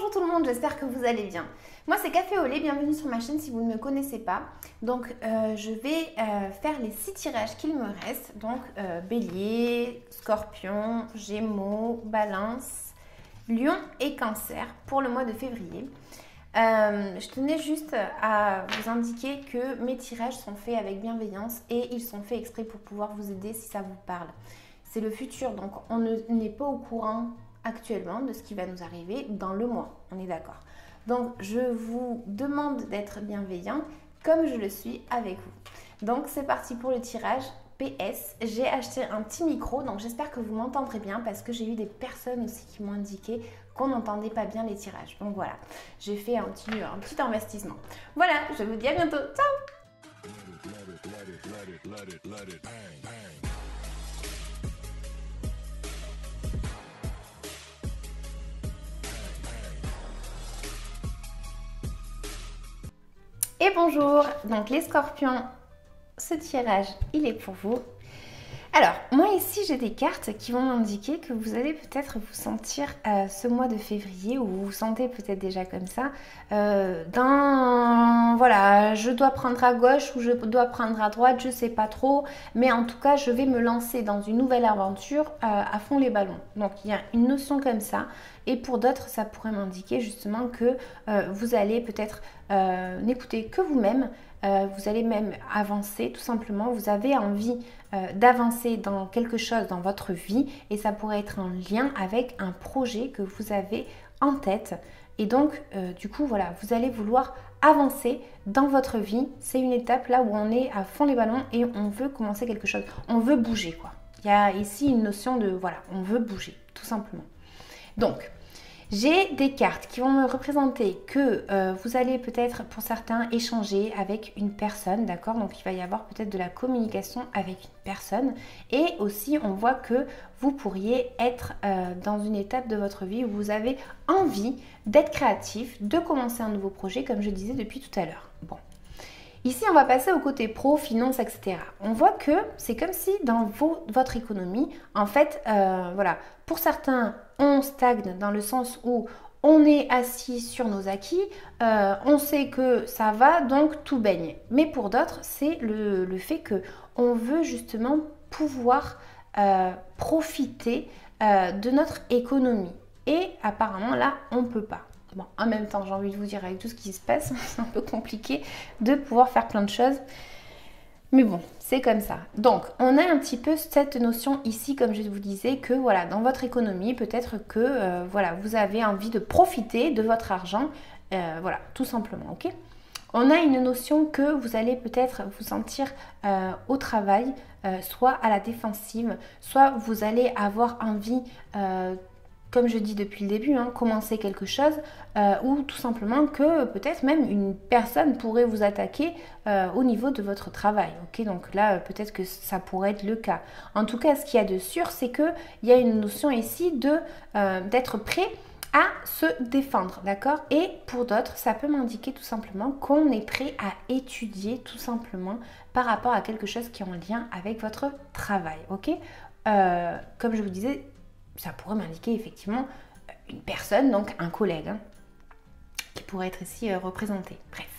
Bonjour tout le monde, j'espère que vous allez bien. Moi c'est Café au lait, bienvenue sur ma chaîne si vous ne me connaissez pas. Donc je vais faire les 6 tirages qu'il me reste. Donc Bélier, Scorpion, Gémeaux, Balance, Lion et Cancer pour le mois de février. Je tenais juste à vous indiquer que mes tirages sont faits avec bienveillance et ils sont faits exprès pour pouvoir vous aider si ça vous parle. C'est le futur, donc on n'est pas au courant actuellement de ce qui va nous arriver dans le mois, on est d'accord. Donc je vous demande d'être bienveillant comme je le suis avec vous. Donc c'est parti pour le tirage. PS, j'ai acheté un petit micro, donc j'espère que vous m'entendrez bien parce que j'ai eu des personnes aussi qui m'ont indiqué qu'on n'entendait pas bien les tirages. Donc voilà, j'ai fait un petit investissement. Voilà, je vous dis à bientôt. Ciao! Et bonjour, donc les scorpions, ce tirage, il est pour vous. Alors, moi ici, j'ai des cartes qui vont m'indiquer que vous allez peut-être vous sentir ce mois de février, ou vous vous sentez peut-être déjà comme ça, voilà, je dois prendre à gauche ou je dois prendre à droite, je sais pas trop, mais en tout cas, je vais me lancer dans une nouvelle aventure à fond les ballons. Donc, il y a une notion comme ça, et pour d'autres, ça pourrait m'indiquer justement que vous allez peut-être n'écouter que vous-même. Vous allez même avancer tout simplement, vous avez envie d'avancer dans quelque chose dans votre vie et ça pourrait être en lien avec un projet que vous avez en tête et donc du coup voilà, vous allez vouloir avancer dans votre vie. C'est une étape là où on est à fond les ballons et on veut commencer quelque chose, on veut bouger quoi. Il y a ici une notion de voilà, on veut bouger tout simplement. Donc j'ai des cartes qui vont me représenter que vous allez peut-être pour certains échanger avec une personne, d'accord? Donc il va y avoir peut-être de la communication avec une personne et aussi on voit que vous pourriez être dans une étape de votre vie où vous avez envie d'être créatif, de commencer un nouveau projet comme je disais depuis tout à l'heure. Bon. Ici, on va passer au côté pro, finance, etc. On voit que c'est comme si dans votre économie, en fait, voilà, pour certains, on stagne dans le sens où on est assis sur nos acquis, on sait que ça va, donc tout baigne. Mais pour d'autres, c'est le fait qu'on veut justement pouvoir profiter de notre économie. Et apparemment, là, on ne peut pas. Bon, en même temps, j'ai envie de vous dire, avec tout ce qui se passe, c'est un peu compliqué de pouvoir faire plein de choses. Mais bon, c'est comme ça. Donc, on a un petit peu cette notion ici, comme je vous disais, que voilà, dans votre économie, peut-être que voilà, vous avez envie de profiter de votre argent. Voilà, tout simplement, ok ? On a une notion que vous allez peut-être vous sentir au travail, soit à la défensive, soit vous allez avoir envie comme je dis depuis le début, commencer quelque chose ou tout simplement que peut-être même une personne pourrait vous attaquer au niveau de votre travail. Ok, donc là, peut-être que ça pourrait être le cas. En tout cas, ce qu'il y a de sûr, c'est qu'il y a une notion ici d'être prêt à se défendre, d'accord? Et pour d'autres, ça peut m'indiquer tout simplement qu'on est prêt à étudier tout simplement par rapport à quelque chose qui est en lien avec votre travail, ok? Comme je vous disais, ça pourrait m'indiquer effectivement une personne, donc un collègue, qui pourrait être ici représenté. Bref.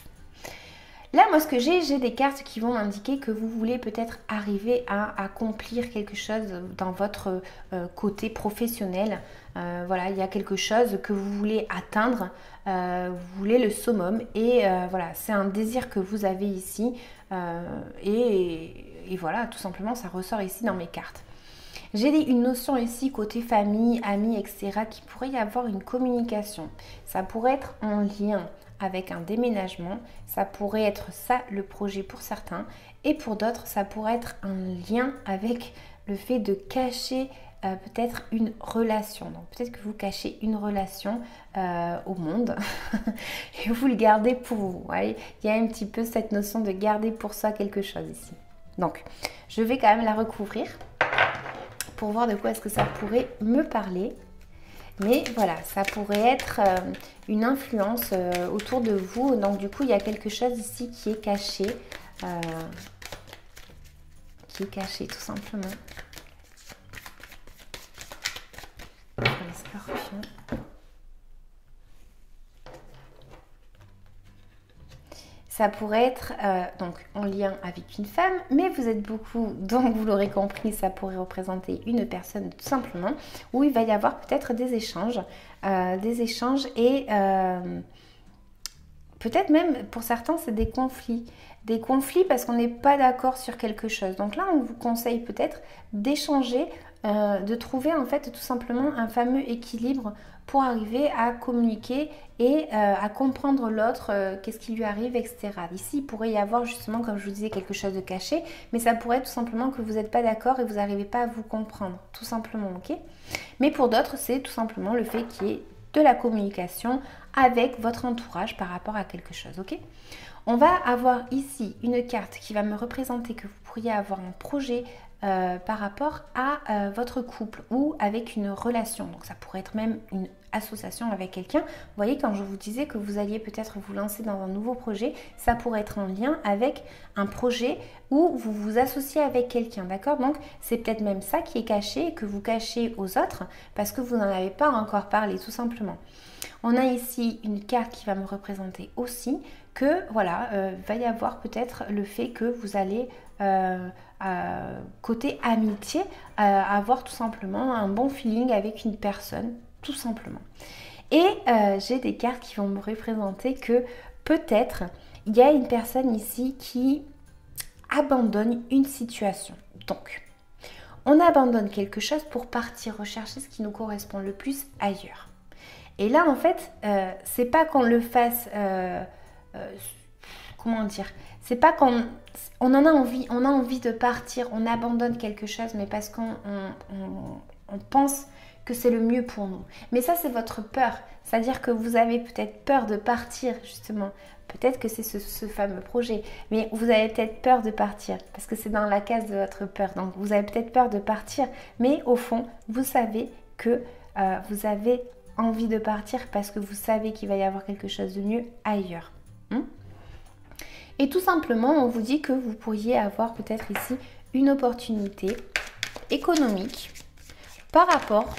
Là, moi, ce que j'ai des cartes qui vont m'indiquer que vous voulez peut-être arriver à accomplir quelque chose dans votre côté professionnel. Voilà, il y a quelque chose que vous voulez atteindre, vous voulez le summum et voilà, c'est un désir que vous avez ici et voilà, tout simplement, ça ressort ici dans mes cartes. J'ai une notion ici côté famille, amis, etc. qui pourrait y avoir une communication. Ça pourrait être en lien avec un déménagement. Ça pourrait être ça le projet pour certains. Et pour d'autres, ça pourrait être un lien avec le fait de cacher peut-être une relation. Donc peut-être que vous cachez une relation au monde et vous le gardez pour vous. Voyez, il y a un petit peu cette notion de garder pour soi quelque chose ici. Donc je vais quand même la recouvrir pour voir de quoi est-ce que ça pourrait me parler. Mais voilà, ça pourrait être une influence autour de vous. Donc du coup, il y a quelque chose ici qui est caché. Tout simplement. Pour les scorpions. ça pourrait être donc en lien avec une femme, mais vous êtes beaucoup, donc vous l'aurez compris, ça pourrait représenter une personne tout simplement, où il va y avoir peut-être des échanges et peut-être même pour certains c'est des conflits. Des conflits parce qu'on n'est pas d'accord sur quelque chose. Donc là, on vous conseille peut-être d'échanger, de trouver en fait tout simplement un fameux équilibre pour arriver à communiquer et à comprendre l'autre, qu'est-ce qui lui arrive, etc. Ici, il pourrait y avoir justement, comme je vous disais, quelque chose de caché, mais ça pourrait être tout simplement que vous n'êtes pas d'accord et vous n'arrivez pas à vous comprendre, tout simplement, ok? Mais pour d'autres, c'est tout simplement le fait qu'il y ait de la communication avec votre entourage par rapport à quelque chose, ok? On va avoir ici une carte qui va me représenter que vous pourriez avoir un projet par rapport à votre couple ou avec une relation. Donc ça pourrait être même une association avec quelqu'un. Vous voyez, quand je vous disais que vous alliez peut-être vous lancer dans un nouveau projet, ça pourrait être en lien avec un projet où vous vous associez avec quelqu'un, d'accord? Donc c'est peut-être même ça qui est caché et que vous cachez aux autres parce que vous n'en avez pas encore parlé, tout simplement. On a ici une carte qui va me représenter aussi que voilà, va y avoir peut-être le fait que vous allez côté amitié avoir tout simplement un bon feeling avec une personne, tout simplement. Et j'ai des cartes qui vont me représenter que peut-être il y a une personne ici qui abandonne une situation. Donc, on abandonne quelque chose pour partir rechercher ce qui nous correspond le plus ailleurs. Et là, en fait, c'est pas qu'on le fasse, comment dire, c'est pas qu'on on en a envie, on a envie de partir, on abandonne quelque chose, mais parce qu'on pense que c'est le mieux pour nous. Mais ça, c'est votre peur. C'est-à-dire que vous avez peut-être peur de partir, justement. Peut-être que c'est ce fameux projet, mais vous avez peut-être peur de partir, parce que c'est dans la case de votre peur. Donc, vous avez peut-être peur de partir, mais au fond, vous savez que vous avez envie de partir parce que vous savez qu'il va y avoir quelque chose de mieux ailleurs. Et tout simplement, on vous dit que vous pourriez avoir peut-être ici une opportunité économique par rapport,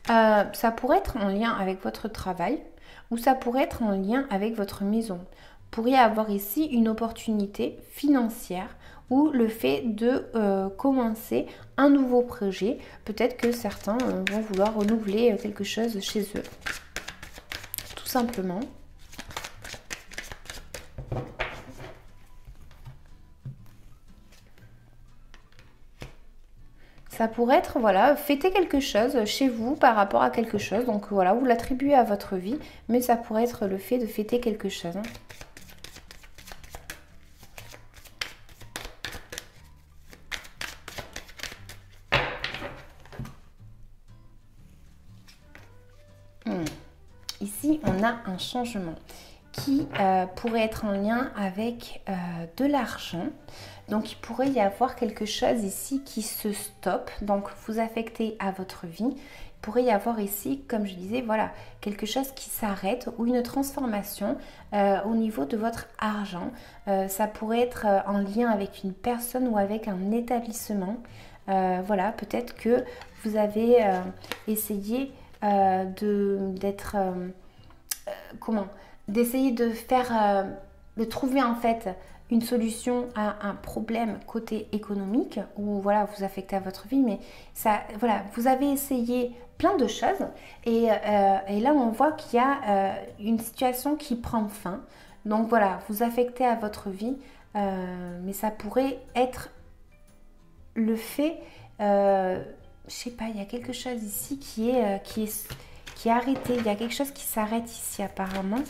ça pourrait être en lien avec votre travail ou ça pourrait être en lien avec votre maison. Vous pourriez avoir ici une opportunité financière ou le fait de commencer un nouveau projet. Peut-être que certains vont vouloir renouveler quelque chose chez eux. Tout simplement. Ça pourrait être, voilà, fêter quelque chose chez vous par rapport à quelque chose. Donc voilà, vous l'attribuez à votre vie, mais ça pourrait être le fait de fêter quelque chose. Ici, on a un changement qui pourrait être en lien avec de l'argent. Donc, il pourrait y avoir quelque chose ici qui se stoppe, donc vous affectez à votre vie. Il pourrait y avoir ici, comme je disais, voilà, quelque chose qui s'arrête ou une transformation au niveau de votre argent. Ça pourrait être en lien avec une personne ou avec un établissement. Voilà, peut-être que vous avez essayé d'essayer de faire, de trouver en fait une solution à un problème côté économique où voilà, vous affectez à votre vie, mais ça, voilà, vous avez essayé plein de choses et là on voit qu'il y a une situation qui prend fin. Donc voilà, vous affectez à votre vie, mais ça pourrait être le fait, je sais pas, il y a quelque chose ici qui est arrêté. Il y a quelque chose qui s'arrête ici apparemment.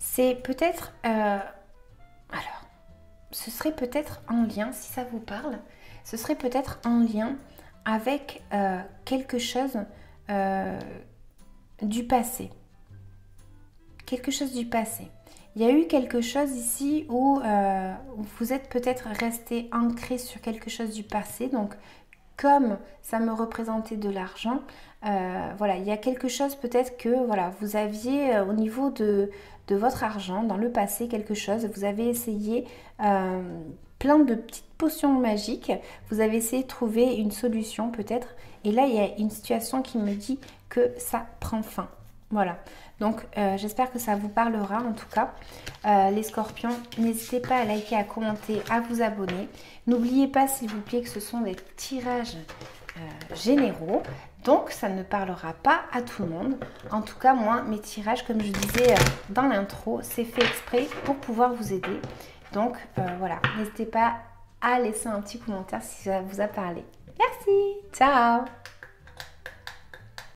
C'est peut-être... alors, ce serait peut-être en lien, si ça vous parle, ce serait peut-être en lien avec quelque chose du passé. Quelque chose du passé. Il y a eu quelque chose ici où vous êtes peut-être resté ancré sur quelque chose du passé. Donc, comme ça me représentait de l'argent, voilà, il y a quelque chose peut-être que voilà, vous aviez au niveau de votre argent dans le passé quelque chose, vous avez essayé plein de petites potions magiques, vous avez essayé de trouver une solution peut-être, et là il y a une situation qui me dit que ça prend fin. Voilà, donc j'espère que ça vous parlera en tout cas. Les scorpions, n'hésitez pas à liker, à commenter, à vous abonner. N'oubliez pas s'il vous plaît que ce sont des tirages généraux, donc ça ne parlera pas à tout le monde. En tout cas, moi, mes tirages, comme je disais dans l'intro, c'est fait exprès pour pouvoir vous aider. Donc voilà, n'hésitez pas à laisser un petit commentaire si ça vous a parlé. Merci, ciao!